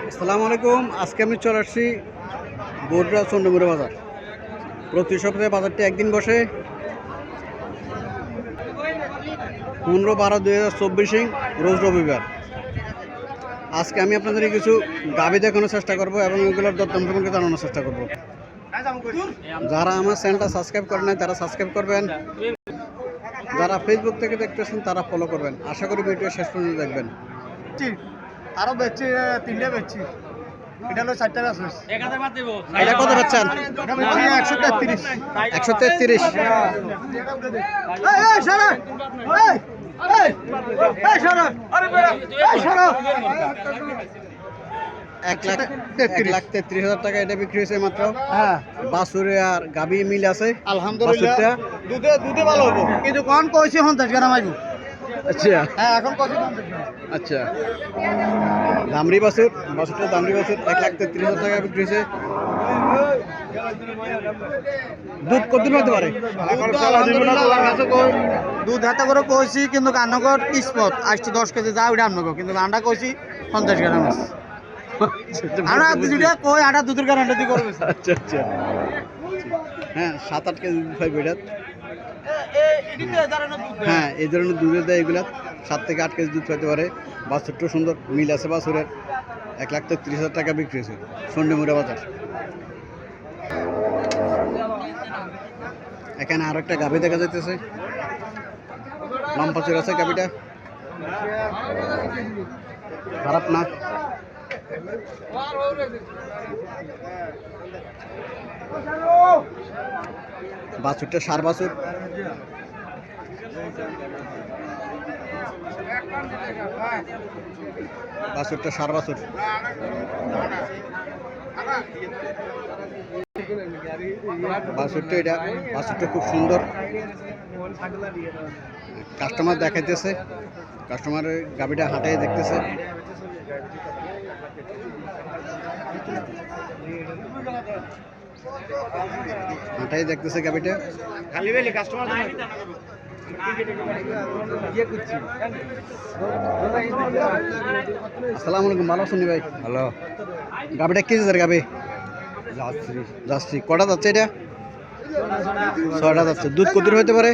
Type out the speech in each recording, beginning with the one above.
আসসালামু আলাইকুম। আজকে আমি চলে আসছি বগুড়া চন্দ্রমুড়া বাজার। প্রতি সপ্তাহে বাজারটি একদিন বসে, 15/12/2024 রোজ রবিবার। আজকে আমি আপনাদের কিছু গাভী দেখানোর চেষ্টা করব এবং এগুলোর দরদাম সম্পর্কে জানানোর চেষ্টা করব। যারা আমার চ্যানেলটা সাবস্ক্রাইব করেন নাই তারা সাবস্ক্রাইব করবেন, যারা ফেসবুক থেকে দেখতেছেন তারা ফলো করবেন। আশা করি ভিডিও শেষ পর্যন্ত দেখবেন। আরো বেচছি, তিনটে বেচছি। এটা হলো 4টা গাছ। এটা কত পাচ্ছেন? 133। 133। এক লাখ 1,33,000 টাকা এটা বিক্রি হয়েছে মাত্র। হ্যাঁ, বাছুরে আর গাভী মিল আছে আলহামদুলিল্লাহ। বাছুরটা। দুধে ভালো হবো, কিন্তু কোন কইছি 50 গ্রাম আইবো। আচ্ছা হ্যাঁ, এখন কইছি 50 গ্রাম। আচ্ছা, দামরি বাছুরটা দামরি বাছুর 1,33,000 টাকা বিক্রি হয়েছে। দুধ কতদিন হতে পারে? দুধ হাতে করে কইছি, কিন্তু কান্নগর কিসমত আসছে 10 কেজি যা ওইটা আমনগর, কিন্তু আন্ডা কইছি 50 গ্রাম আছে। আমরা দুধটা কই আটা দুধের গ্যারান্টি দি করবে। আচ্ছা আচ্ছা, হ্যাঁ 7-8 কেজি দুধ হয় বেটার। হ্যাঁ, এই ধরনের দুধের দেয় এগুলা 7 থেকে 8 কেজি দুধ হতে পারে। বাছুরটা সুন্দর মিল আছে বাছুরের। 1,33,000 টাকা বিক্রি হয়েছে চন্ডীমুড়া বাজার। এখানে আরো একটা গাভী দেখা যাইতেছে, লম্বা চুর আছে গাভীটা, খারাপ না। বাছুরটা সার বাছুর। বাছুরটা সার বাছুর। বাছুরটা খুব সুন্দর। কাস্টমার দেখাইতেছে, কাস্টমারের গাভীটা হাঁটাই দেখতেছে। হাঁটাই দেখতেছে গাভীটা। আসসালামু আলাইকুম, ভালো আছেন ভাই? হ্যালো, গাভীটা কি জাতের গাভী? যাচ্ছি। কটা যাচ্ছে এটা? 6টা যাচ্ছে। দুধ কত হতে পারে?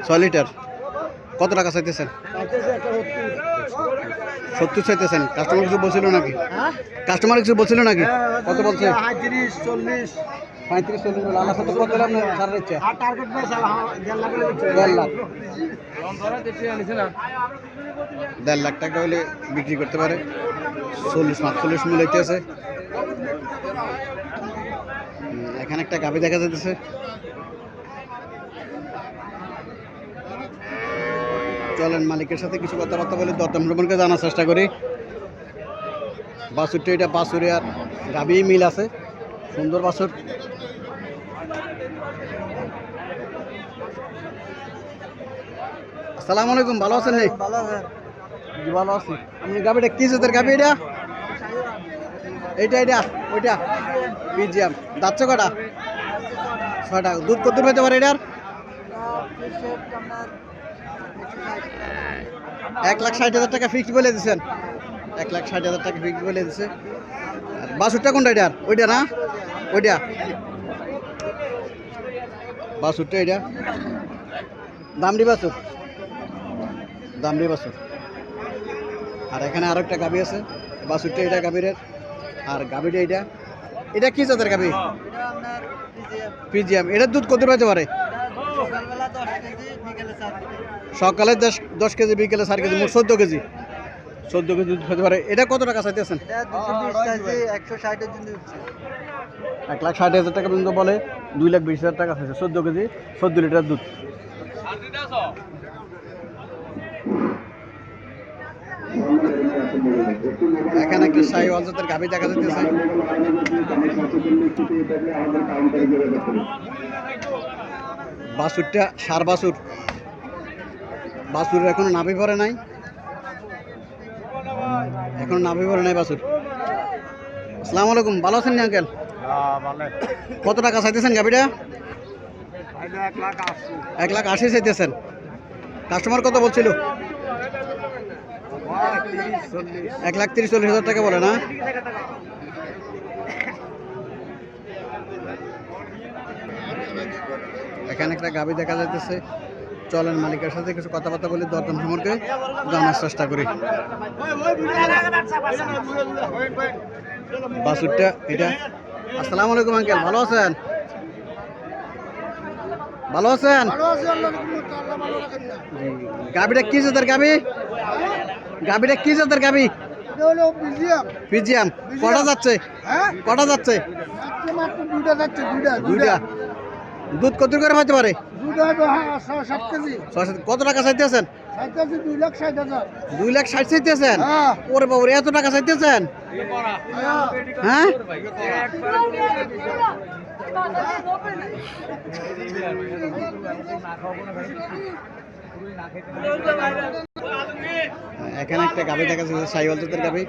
6 লিটার। কত টাকা চাইতেছেন? 70 চাইতেছেন। কাস্টমার কিছু বলছিল নাকি? কাস্টমার কিছু বলছিল নাকি? কত বলছে? 35-40 বলে। আল্লাহ সাথে কত দিলাম ছাড়ার ইচ্ছা? 1.5 লাখ। 1.5 লাখ টাকা হলে বিক্রি করতে পারে। 40-45 মূল্য আছে। এখানে একটা গাভী দেখা যাচ্ছে। চলেন মালিকের সাথে কিছু কথাবার্তা বলে দরদাম সম্পর্কে জানার চেষ্টা করি। বাছুরটা এটা বাছুরে আর গাভী মিল আছে, সুন্দর বাছুর। আসসালামু আলাইকুম, ভালো আছেন? নেই ভালো আছি। আপনি গাভীটা কি জাতের গাভী এটা? এইটা ওইটা পিজিএম। যাচ্ছে কটা? 6টা। দুধ কত পেতে পারে এটার? 1,60,000 টাকা ফিক্সড বলে দিচ্ছেন। 1,60,000 টাকা ফিক্সড বলে দিচ্ছে। আর বাছুরটা কোনটা এটার? ওইটা না, ওইটা বাছুরটা এটা দামড়ি বাছুর। আর এখানে আরো একটা গাভী আছে। বাছুরটা এটা গাভীর, আর গাভীটা এটা কি জাতের গাভী? পিজিএম। এটার দুধ কত পেতে পারে? সকালে 10 কেজি, বিকেলে 4 কেজি, মোট 14 কেজি। 14 কেজি দুধ পেতে পারে। এটা কত টাকা চাইতেছেন? 1,60,000 টাকা পর্যন্ত বলে। 2,20,000 টাকা চাইছে। 14 কেজি, 14 লিটার দুধ। এখানে একটা শাহিওয়াল জাতের গাভী দেখা যাচ্ছে। বাছুরটা সার বাছুর। বাছুরের এখনো নাভি ভরে নাই, বাছুর। আসসালামু আলাইকুম, ভালো আছেন আঙ্কেল? কত টাকা চাইতেছেন গাভীটা? 1,80,000 চাইতেছেন। কাস্টমার কত বলছিল? 1,30,40,000 টাকা বলে না? এখানে একটা গাভী দেখা যাইতেছে। চলেন মালিকের সাথে কিছু কথাবার্তা বলে দরদাম সম্পর্কে জানার চেষ্টা করি। বাছুরটা এটা। আসসালামু আলাইকুম আঙ্কেল, ভালো আছেন? ভালো আছেন? গাভীটা কি জাতের গাভী? গাভীটা কি জাতের গাভী? পিজিয়াম। কটা যাচ্ছে? কটা যাচ্ছে? দুইটা। দুধ কত করে পাইতে পারে? কত টাকা চাইতেছেন? 2,60,000 চাইতেছেন? ওরে বাবুরে, এত টাকা চাইতেছেন? হ্যাঁ, এখানে একটা গাভী দেখা যাচ্ছে, সাইওয়াল জাতের গাভী।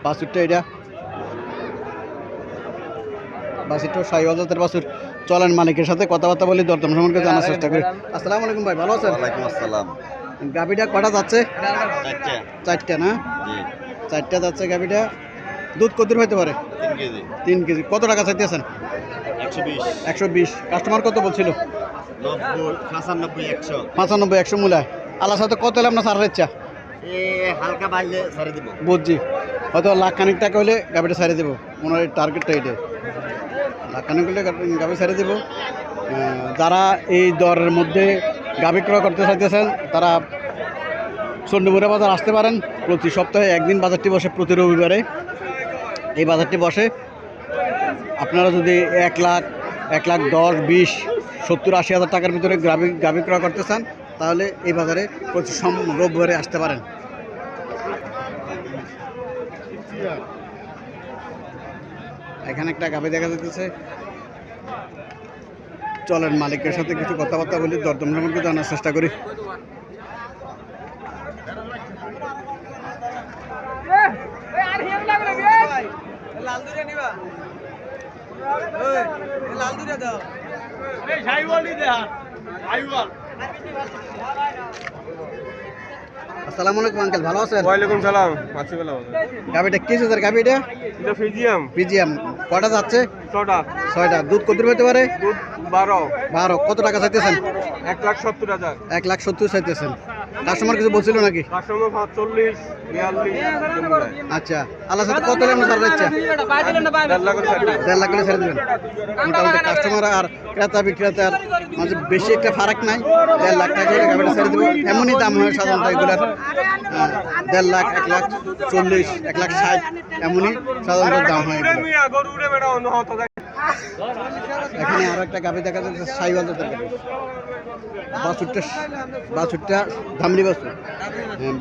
বাছুরটা এটা। বাছুরটা সাইওয়াল জাতের বাছুর। চলেন মালিকের সাথে কথাবার্তা বলি, দরদাম সম্পর্কে জানার চেষ্টা করি। আসসালামু আলাইকুম ভাই, ভালো আছেন? ওয়ালাইকুম আসসালাম। গাভীটা কটা যাচ্ছে? চারটে। চারটা না? জি। চারটা যাচ্ছে গাভীটা। দুধ কত হইতে পারে? 3 কেজি। 3 কেজি। কত টাকা চাইতেছেন? 120। 120। কাস্টমার কত বলছিল? 90, 95, 100। 95, 100 মূলায়। আল্লাহ সাথে কত হলে আপনার সারার ইচ্ছা? হালকা বাড়লে ছেড়ে দিব। বুঝছি, হয়তো লাখ খানিক টাকা হলে গাভীটা ছাড়ে দেবো। ওনার টার্গেটটা এটাই, লাখ খানিক হলে গাভী ছেড়ে দেবো। যারা এই দরের মধ্যে গাভী ক্রয় করতে চাইতেছেন তারা চন্ডীমুড়া বাজার আসতে পারেন। প্রতি সপ্তাহে একদিন বাজারটি বসে, প্রতি রবিবারে এই বাজারটি বসে। আপনারা যদি 1,10,000, 20, 70, 80 হাজার টাকার ভিতরে গাভী ক্রয় করতে চান তাহলে এই বাজারে প্রতি রবিবারে আসতে পারেন। এখানে একটা গাভী দেখা যাচ্ছে। চলেন মালিকের সাথে কিছু কথাবার্তা বলি, দরদাম সম্পর্কে জানার চেষ্টা করি। আসসালামু আলাইকুম আঙ্কেল, ভালো আছেন? ওয়ালাইকুম সালাম। আছি ভালো। গাভীটা কি জাতের গাভীটা? এটা ফিজিয়াম। পিজিএম। কটা যাচ্ছে? 6টা। 6টা। দুধ কত হতে পারে? দুধ 12। 12। কত টাকা চাইতেছেন? 1,70,000। 1,70,000 চাইতেছেন। কাস্টমার কিছু বলছিল নাকি? কাস্টমার 40, 42। আচ্ছা, আল্লাহ সাথে কত হলে আপনার ছাড় ইচ্ছা? 1.5 লাখ করে। 1.5 লাখ করে ছেড়ে দেবেন। মোটামুটি কাস্টমার আর ক্রেতা বিক্রেতার মাঝে বেশি একটা ফারাক নাই। 1.5 লাখ টাকা করে গাভীটা ছেড়ে দেবো। এমনই দাম হয় সাধারণত এগুলার। 1.5 লাখ, 1,40,000, 1,60,000 এমনই সাধারণত দাম হয় এগুলো। এখানে আরো একটা গাভী দেখা যাচ্ছে, সাইওয়াল জাতের গাভী। বাছুরটা ধামড়ি বাছুর।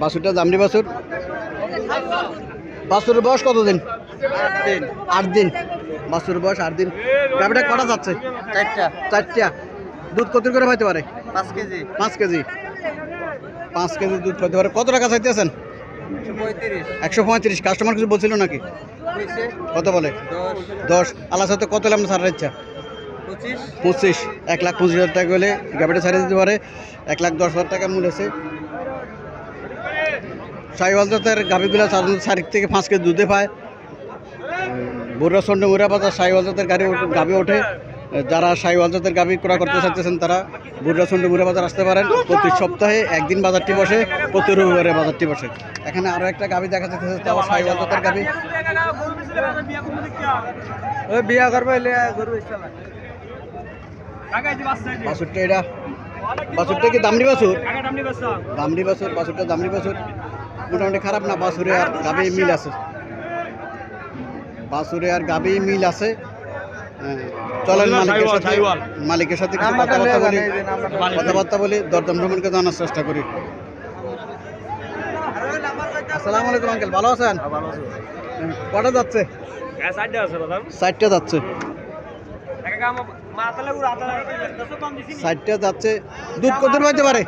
বাছুরটা ধামড়ি বাছুর। বাছুরের বয়স কতদিন? 8 দিন। বাছুরের বয়স 8 দিন। গাভীটা কটা যাচ্ছে? 4টা। দুধ কত করে পাইতে পারে? 5 কেজি। 5 কেজি। 5 কেজি দুধ পাইতে পারে। কত টাকা চাইতেছেন? 135। কাস্টমার কিছু বলছিল নাকি? কত বলে? 10। আল্লাহ সাথে কত হলে আপনার ছাড়ার ইচ্ছা? 25। 1,25,000 টাকা হলে গাভীটা ছাড়িয়ে দিতে পারে। 1,10,000 টাকা মূল্য আছে। সাইওয়াল জাতের গাভীগুলো সাধারণত 4 থেকে 5 কেজি দুধে পায়। বুড়া চন্ডীমুড়া বাজার সাইওয়াল জাতের গাভী ওঠে। যারা সাইওয়াল জাতের গাভী ক্রয় করতে চাইতেছেন তারা বুড়া চন্ডীমুড়া বাজার আসতে পারেন। প্রতি সপ্তাহে একদিন বাজারটি বসে, প্রতি রবিবারে বাজারটি বসে। এখানে আরো একটা গাভী দেখা যাচ্ছে, তাও সাইওয়াল জাতের গাভী। বিয়া করবে বাছুরটা এটা। বাছুরটা কি দামড়ি বাছুর? দামড়ি বাছুর। বাছুরটা দামড়ি বাছুর। মোটামুটি খারাপ না, বাছুরে আর গাভী মিল আছে। বাছুরে আর গাভী মিল আছে। চলেন মালিকের সাথে কিছু কথাবার্তা বলি, দরদাম সম্পর্কে জানার চেষ্টা করি। আসসালামু আলাইকুম আঙ্কেল, ভালো আছেন? কটা যাচ্ছে? 4টা যাচ্ছে। 4টা যাচ্ছে। দুধ কত পাইতে পারে?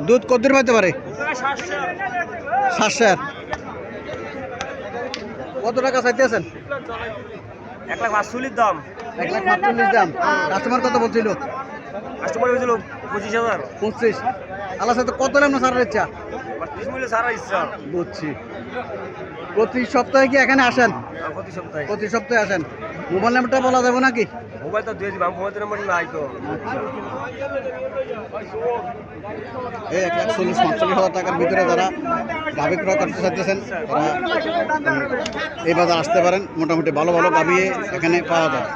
দুধ কত পাইতে পারে? 700। কত টাকা চাইতেছেন? 1,45,000 দাম। 1,45,000 দাম। কাস্টমার কত বলছিল? কাস্টমার হয়েছিল 25,000। 25। আল্লাহ সাথে কত হলে আপনার ছাড়ার ইচ্ছা? বুঝছি। প্রতি সপ্তাহে কি এখানে আসেন? প্রতি সপ্তাহে প্রতি সপ্তাহে আসেন। মোবাইল নাম্বারটা বলা যাবে নাকি? মোবাইল তো দিয়ে দিবাম, মোবাইল নাম্বার নাই তো। এই 1,40,45,000 টাকার ভিতরে যারা গাভী ক্রয় করতে চাইতেছেন তারা এই বাজার আসতে পারেন। মোটামুটি ভালো ভালো গাভী এখানে পাওয়া যায়।